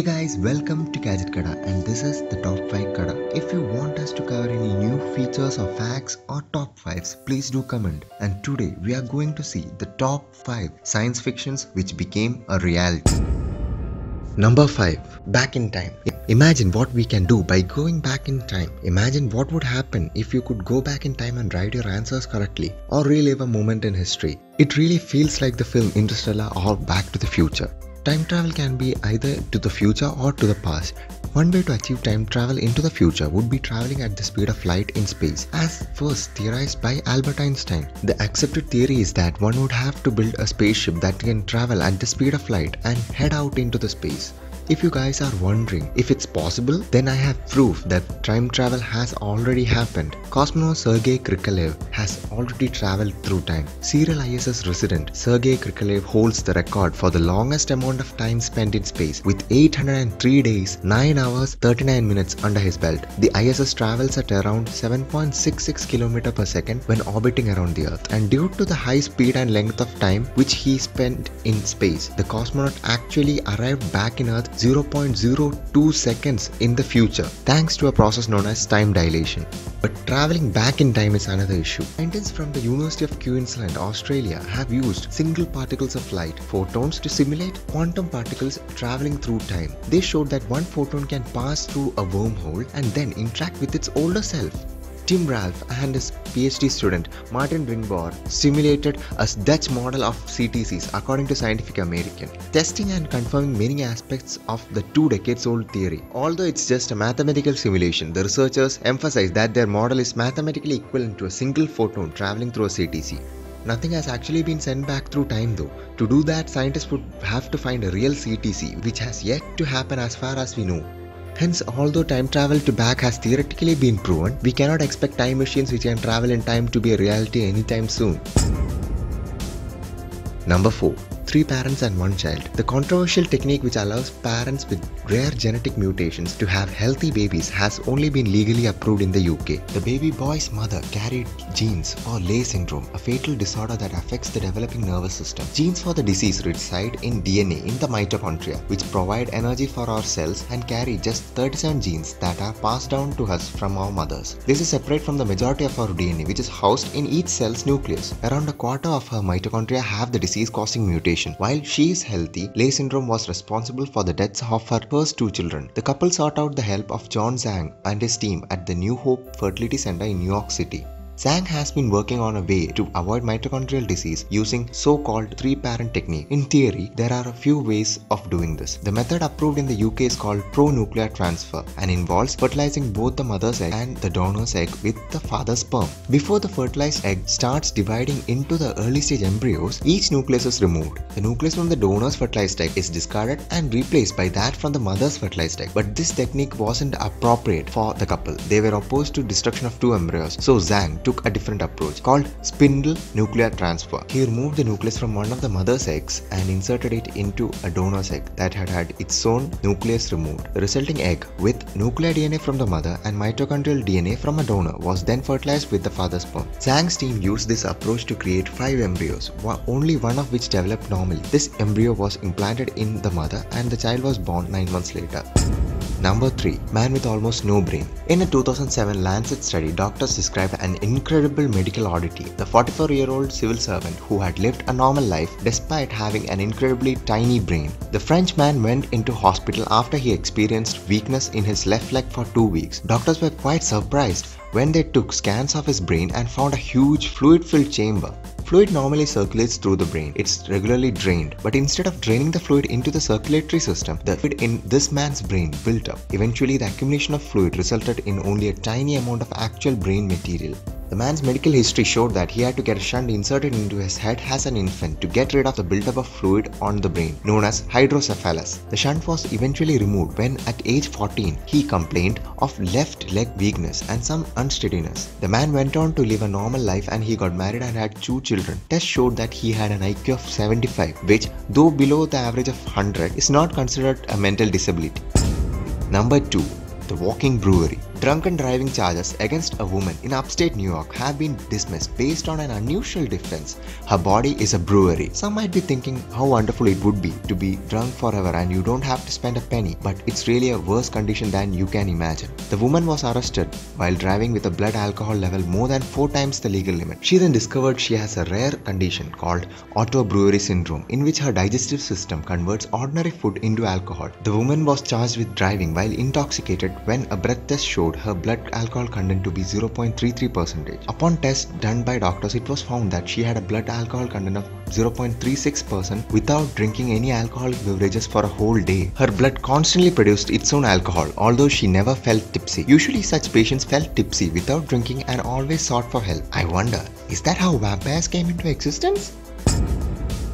Hey guys, welcome to Gadget Kada, and this is the top 5 Kada. If you want us to cover any new features or facts or top 5s, please do comment. And today we are going to see the top 5 science fictions which became a reality. Number 5. Back in time. Imagine what we can do by going back in time. Imagine what would happen if you could go back in time and write your answers correctly or relive a moment in history. It really feels like the film Interstellar or Back to the Future. Time travel can be either to the future or to the past. One way to achieve time travel into the future would be traveling at the speed of light in space, as first theorized by Albert Einstein. The accepted theory is that one would have to build a spaceship that can travel at the speed of light and head out into the space. If you guys are wondering if it's possible, then I have proof that time travel has already happened. Cosmonaut Sergei Krikalev has already traveled through time. Serial ISS resident Sergei Krikalev holds the record for the longest amount of time spent in space, with 803 days, 9 hours, 39 minutes under his belt. The ISS travels at around 7.66 km per second when orbiting around the Earth, and due to the high speed and length of time which he spent in space, the cosmonaut actually arrived back in Earth 0.02 seconds in the future, thanks to a process known as time dilation. But traveling back in time is another issue. Scientists from the University of Queensland, Australia have used single particles of light, photons, to simulate quantum particles traveling through time. They showed that one photon can pass through a wormhole and then interact with its older self. Tim Ralph and his PhD student Martin Ringboer simulated a Dutch model of CTCs according to Scientific American, testing and confirming many aspects of the 2 decades old theory. Although it's just a mathematical simulation, the researchers emphasize that their model is mathematically equivalent to a single photon traveling through a CTC. Nothing has actually been sent back through time though. To do that, scientists would have to find a real CTC, which has yet to happen as far as we know. Hence, although time travel to back has theoretically been proven, we cannot expect time machines which can travel in time to be a reality anytime soon. Number 4. 3 parents and 1 child. The controversial technique which allows parents with rare genetic mutations to have healthy babies has only been legally approved in the UK. The baby boy's mother carried genes for Leigh syndrome, a fatal disorder that affects the developing nervous system. Genes for the disease reside in DNA in the mitochondria, which provide energy for our cells and carry just 37 genes that are passed down to us from our mothers. This is separate from the majority of our DNA, which is housed in each cell's nucleus. Around a quarter of her mitochondria have the disease-causing mutation. While she is healthy, Leigh syndrome was responsible for the deaths of her first 2 children. The couple sought out the help of John Zhang and his team at the New Hope Fertility Center in New York City. Zhang has been working on a way to avoid mitochondrial disease using so-called 3-parent technique. In theory, there are a few ways of doing this. The method approved in the UK is called pro-nuclear transfer and involves fertilizing both the mother's egg and the donor's egg with the father's sperm. Before the fertilized egg starts dividing into the early stage embryos, each nucleus is removed. The nucleus from the donor's fertilized egg is discarded and replaced by that from the mother's fertilized egg. But this technique wasn't appropriate for the couple. They were opposed to destruction of 2 embryos, so Zhang took a different approach called spindle nuclear transfer. He removed the nucleus from one of the mother's eggs and inserted it into a donor's egg that had had its own nucleus removed. The resulting egg, with nuclear DNA from the mother and mitochondrial DNA from a donor, was then fertilized with the father's sperm. Zhang's team used this approach to create 5 embryos, only one of which developed normally. This embryo was implanted in the mother and the child was born 9 months later. Number 3. Man with almost no brain. In a 2007 Lancet study, doctors described an incredible medical oddity. The 44-year-old civil servant who had lived a normal life despite having an incredibly tiny brain. The Frenchman went into hospital after he experienced weakness in his left leg for 2 weeks. Doctors were quite surprised when they took scans of his brain and found a huge fluid-filled chamber. Fluid normally circulates through the brain. It's regularly drained, but instead of draining the fluid into the circulatory system, the fluid in this man's brain built up. Eventually, the accumulation of fluid resulted in only a tiny amount of actual brain material. The man's medical history showed that he had to get a shunt inserted into his head as an infant to get rid of the buildup of fluid on the brain, known as hydrocephalus. The shunt was eventually removed when, at age 14, he complained of left leg weakness and some unsteadiness. The man went on to live a normal life and he got married and had 2 children. Tests showed that he had an IQ of 75, which, though below the average of 100, is not considered a mental disability. Number 2. The Walking Brewery. Drunken driving charges against a woman in upstate New York have been dismissed based on an unusual difference. Her body is a brewery. Some might be thinking how wonderful it would be to be drunk forever and you don't have to spend a penny, but it's really a worse condition than you can imagine. The woman was arrested while driving with a blood alcohol level more than 4 times the legal limit. She then discovered she has a rare condition called auto-brewery syndrome, in which her digestive system converts ordinary food into alcohol. The woman was charged with driving while intoxicated when a breath test showed her blood alcohol content to be 0.33%. Upon tests done by doctors, it was found that she had a blood alcohol content of 0.36% without drinking any alcoholic beverages for a whole day. Her blood constantly produced its own alcohol, although she never felt tipsy. Usually such patients felt tipsy without drinking and always sought for help. I wonder, is that how vampires came into existence?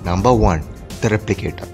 Number 1. The Replicator.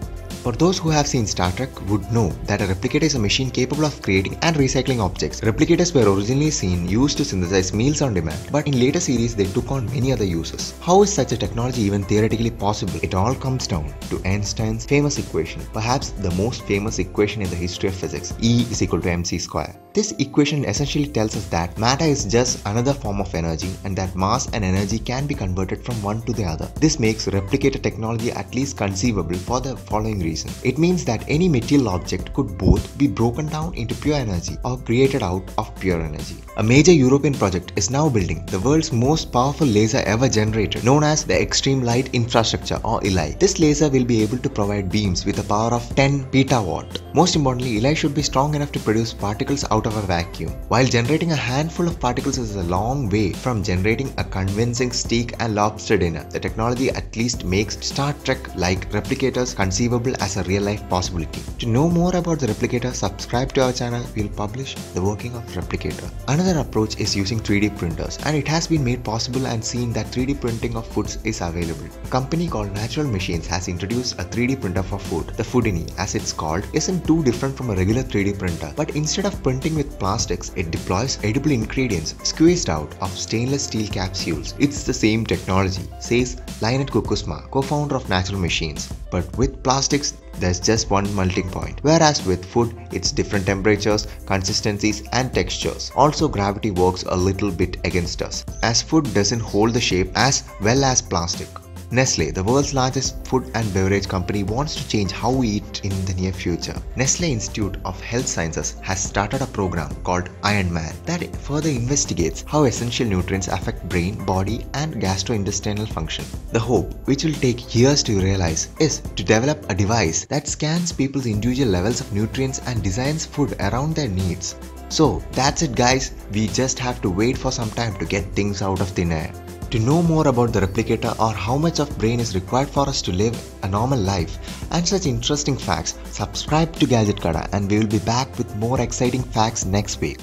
For those who have seen Star Trek would know that a replicator is a machine capable of creating and recycling objects. Replicators were originally seen used to synthesize meals on demand, but in later series they took on many other uses. How is such a technology even theoretically possible? It all comes down to Einstein's famous equation, perhaps the most famous equation in the history of physics, E is equal to mc square. This equation essentially tells us that matter is just another form of energy and that mass and energy can be converted from one to the other. This makes replicator technology at least conceivable for the following reason. It means that any material object could both be broken down into pure energy or created out of pure energy. A major European project is now building the world's most powerful laser ever generated, known as the Extreme Light Infrastructure or ELI. This laser will be able to provide beams with a power of 10 petawatt. Most importantly, ELI should be strong enough to produce particles out of a vacuum. While generating a handful of particles is a long way from generating a convincing steak and lobster dinner, the technology at least makes Star Trek-like replicators conceivable as a real-life possibility. To know more about the replicator, subscribe to our channel. We'll publish the working of replicator. Another approach is using 3D printers, and it has been made possible and seen that 3D printing of foods is available. A company called Natural Machines has introduced a 3D printer for food. The Foodini, as it's called, isn't too different from a regular 3D printer, but instead of printing with plastics, it deploys edible ingredients squeezed out of stainless steel capsules. It's the same technology, says Lynette Kukusma, co-founder of Natural Machines. But with plastics, there's just one melting point, whereas with food, it's different temperatures, consistencies and textures. Also, gravity works a little bit against us, as food doesn't hold the shape as well as plastic. Nestle, the world's largest food and beverage company, wants to change how we eat in the near future. Nestle Institute of Health Sciences has started a program called Iron Man that further investigates how essential nutrients affect brain, body and gastrointestinal function. The hope, which will take years to realize, is to develop a device that scans people's individual levels of nutrients and designs food around their needs. So that's it guys, we just have to wait for some time to get things out of thin air. To know more about the replicator or how much of brain is required for us to live a normal life and such interesting facts, subscribe to Gadget Kada and we will be back with more exciting facts next week.